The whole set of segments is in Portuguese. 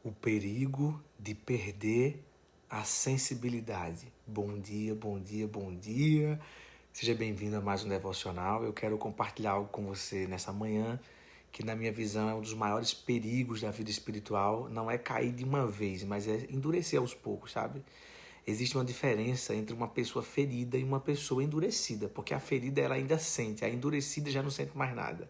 O perigo de perder a sensibilidade. Bom dia, bom dia, bom dia. Seja bem-vindo a mais um devocional. Eu quero compartilhar algo com você nessa manhã, que na minha visão é um dos maiores perigos da vida espiritual. Não é cair de uma vez, mas é endurecer aos poucos, sabe? Existe uma diferença entre uma pessoa ferida e uma pessoa endurecida, porque a ferida ela ainda sente, a endurecida já não sente mais nada.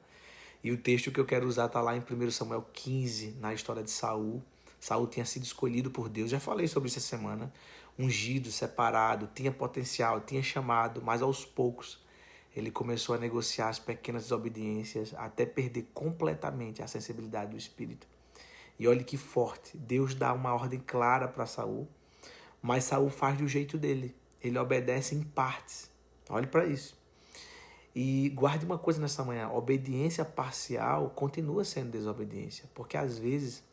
E o texto que eu quero usar está lá em 1 Samuel 15, na história de Saul. Saul tinha sido escolhido por Deus, já falei sobre isso essa semana, ungido, separado, tinha potencial, tinha chamado, mas aos poucos ele começou a negociar as pequenas desobediências até perder completamente a sensibilidade do espírito. E olha que forte, Deus dá uma ordem clara para Saul, mas Saul faz do jeito dele, ele obedece em partes. Olhe para isso. E guarde uma coisa nessa manhã, obediência parcial continua sendo desobediência, porque às vezes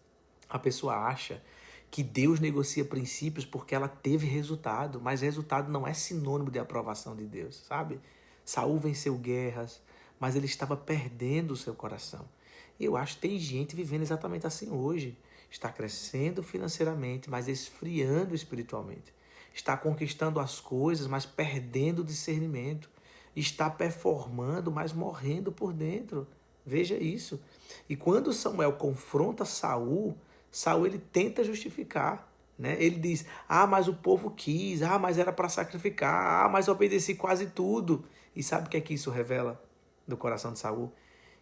a pessoa acha que Deus negocia princípios porque ela teve resultado, mas resultado não é sinônimo de aprovação de Deus, sabe? Saul venceu guerras, mas ele estava perdendo o seu coração. E eu acho que tem gente vivendo exatamente assim hoje. Está crescendo financeiramente, mas esfriando espiritualmente. Está conquistando as coisas, mas perdendo o discernimento. Está performando, mas morrendo por dentro. Veja isso. E quando Samuel confronta Saul, Saul ele tenta justificar, né? Ele diz, mas o povo quis, mas era para sacrificar, mas eu obedeci quase tudo. E sabe o que é que isso revela do coração de Saul?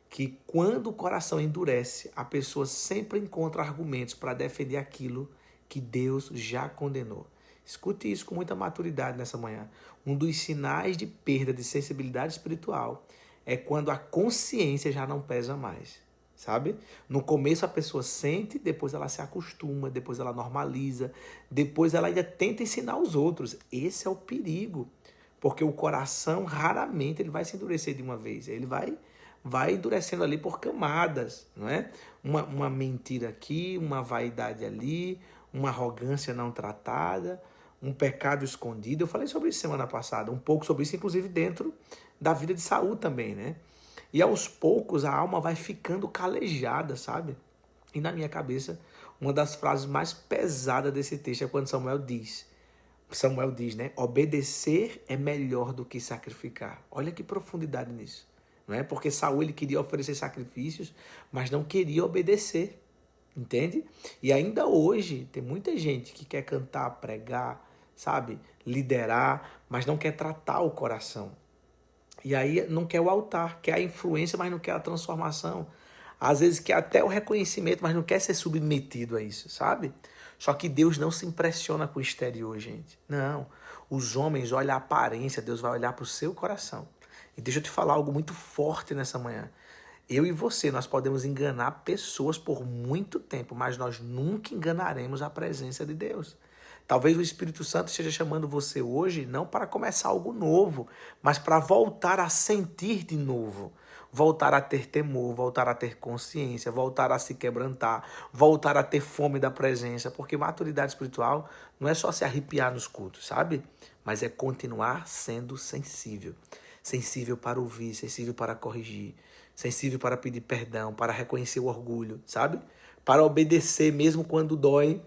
Que quando o coração endurece, a pessoa sempre encontra argumentos para defender aquilo que Deus já condenou. Escute isso com muita maturidade nessa manhã. Um dos sinais de perda de sensibilidade espiritual é quando a consciência já não pesa mais, sabe? No começo a pessoa sente, depois ela se acostuma, depois ela normaliza, depois ela ainda tenta ensinar os outros. Esse é o perigo, porque o coração raramente ele vai se endurecer de uma vez, ele vai endurecendo ali por camadas, não é? Uma mentira aqui, uma vaidade ali, uma arrogância não tratada, um pecado escondido. Eu falei sobre isso semana passada, um pouco sobre isso, inclusive dentro da vida de Saul também, né? E aos poucos a alma vai ficando calejada, sabe? E na minha cabeça, uma das frases mais pesadas desse texto é quando Samuel diz, né? Obedecer é melhor do que sacrificar. Olha que profundidade nisso. Não é? Porque Saul ele queria oferecer sacrifícios, mas não queria obedecer. Entende? E ainda hoje tem muita gente que quer cantar, pregar, sabe? Liderar, mas não quer tratar o coração. E aí não quer o altar, quer a influência, mas não quer a transformação. Às vezes quer até o reconhecimento, mas não quer ser submetido a isso, sabe? Só que Deus não se impressiona com o exterior, gente. Não. Os homens olham a aparência, Deus vai olhar para o seu coração. E deixa eu te falar algo muito forte nessa manhã. Eu e você, nós podemos enganar pessoas por muito tempo, mas nós nunca enganaremos a presença de Deus. Talvez o Espírito Santo esteja chamando você hoje não para começar algo novo, mas para voltar a sentir de novo. Voltar a ter temor, voltar a ter consciência, voltar a se quebrantar, voltar a ter fome da presença, porque maturidade espiritual não é só se arrepiar nos cultos, sabe? Mas é continuar sendo sensível. Sensível para ouvir, sensível para corrigir, sensível para pedir perdão, para reconhecer o orgulho, sabe? Para obedecer mesmo quando dói,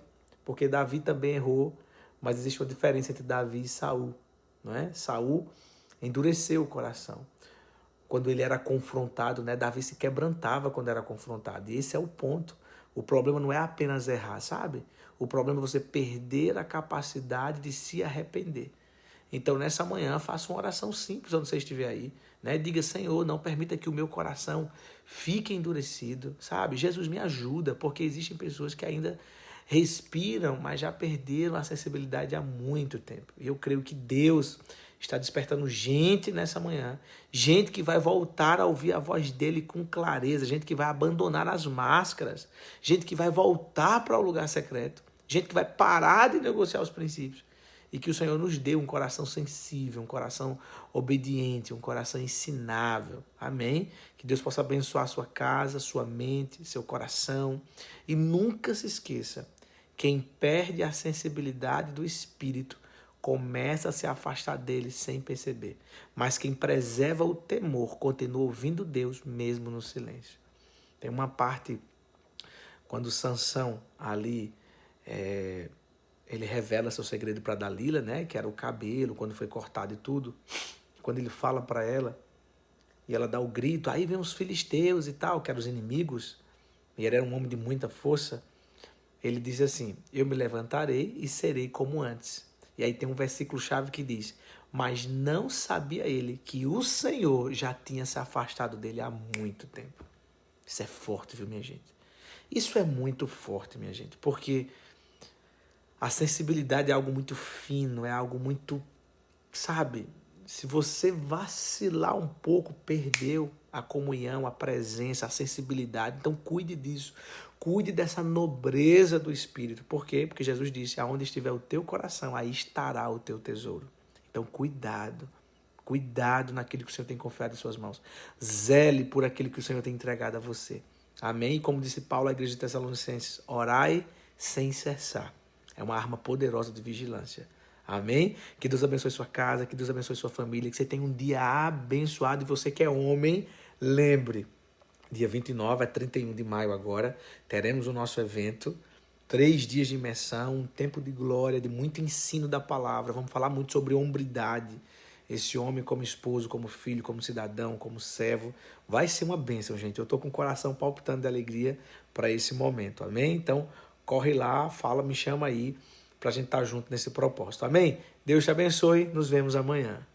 porque Davi também errou, mas existe uma diferença entre Davi e Saul, não é? Saul endureceu o coração. Quando ele era confrontado, né? Davi se quebrantava quando era confrontado. E esse é o ponto. O problema não é apenas errar, sabe? O problema é você perder a capacidade de se arrepender. Então, nessa manhã, faça uma oração simples onde você estiver aí, né? Diga, Senhor, não permita que o meu coração fique endurecido, sabe? Jesus, me ajuda, porque existem pessoas que ainda respiram, mas já perderam a sensibilidade há muito tempo. E eu creio que Deus está despertando gente nessa manhã, gente que vai voltar a ouvir a voz dele com clareza, gente que vai abandonar as máscaras, gente que vai voltar para o lugar secreto, gente que vai parar de negociar os princípios. E que o Senhor nos dê um coração sensível, um coração obediente, um coração ensinável. Amém? Que Deus possa abençoar a sua casa, sua mente, seu coração. E nunca se esqueça, quem perde a sensibilidade do Espírito começa a se afastar dele sem perceber. Mas quem preserva o temor continua ouvindo Deus mesmo no silêncio. Tem uma parte Quando Sansão ali, ele revela seu segredo para Dalila, né? Que era o cabelo, quando foi cortado e tudo. Quando ele fala para ela, e ela dá o grito, aí vem os filisteus e tal, que eram os inimigos, e ele era um homem de muita força. Ele diz assim, eu me levantarei e serei como antes. E aí tem um versículo-chave que diz, mas não sabia ele que o Senhor já tinha se afastado dele há muito tempo. Isso é forte, viu, minha gente? Isso é muito forte, minha gente, porque a sensibilidade é algo muito fino, é algo muito, sabe? Se você vacilar um pouco, perdeu a comunhão, a presença, a sensibilidade. Então cuide disso. Cuide dessa nobreza do Espírito. Por quê? Porque Jesus disse, aonde estiver o teu coração, aí estará o teu tesouro. Então cuidado. Cuidado naquilo que o Senhor tem confiado em suas mãos. Zele por aquilo que o Senhor tem entregado a você. Amém? Como disse Paulo à igreja de Tessalonicenses, orai sem cessar. É uma arma poderosa de vigilância. Amém? Que Deus abençoe sua casa, que Deus abençoe sua família, que você tenha um dia abençoado. E você que é homem, lembre, dia 29 a 31 de maio agora, teremos o nosso evento, 3 dias de imersão, um tempo de glória, de muito ensino da palavra. Vamos falar muito sobre hombridade. Esse homem como esposo, como filho, como cidadão, como servo. Vai ser uma bênção, gente. Eu estou com o coração palpitando de alegria para esse momento. Amém? Então, corre lá, fala, me chama aí, para a gente estar junto nesse propósito. Amém? Deus te abençoe. Nos vemos amanhã.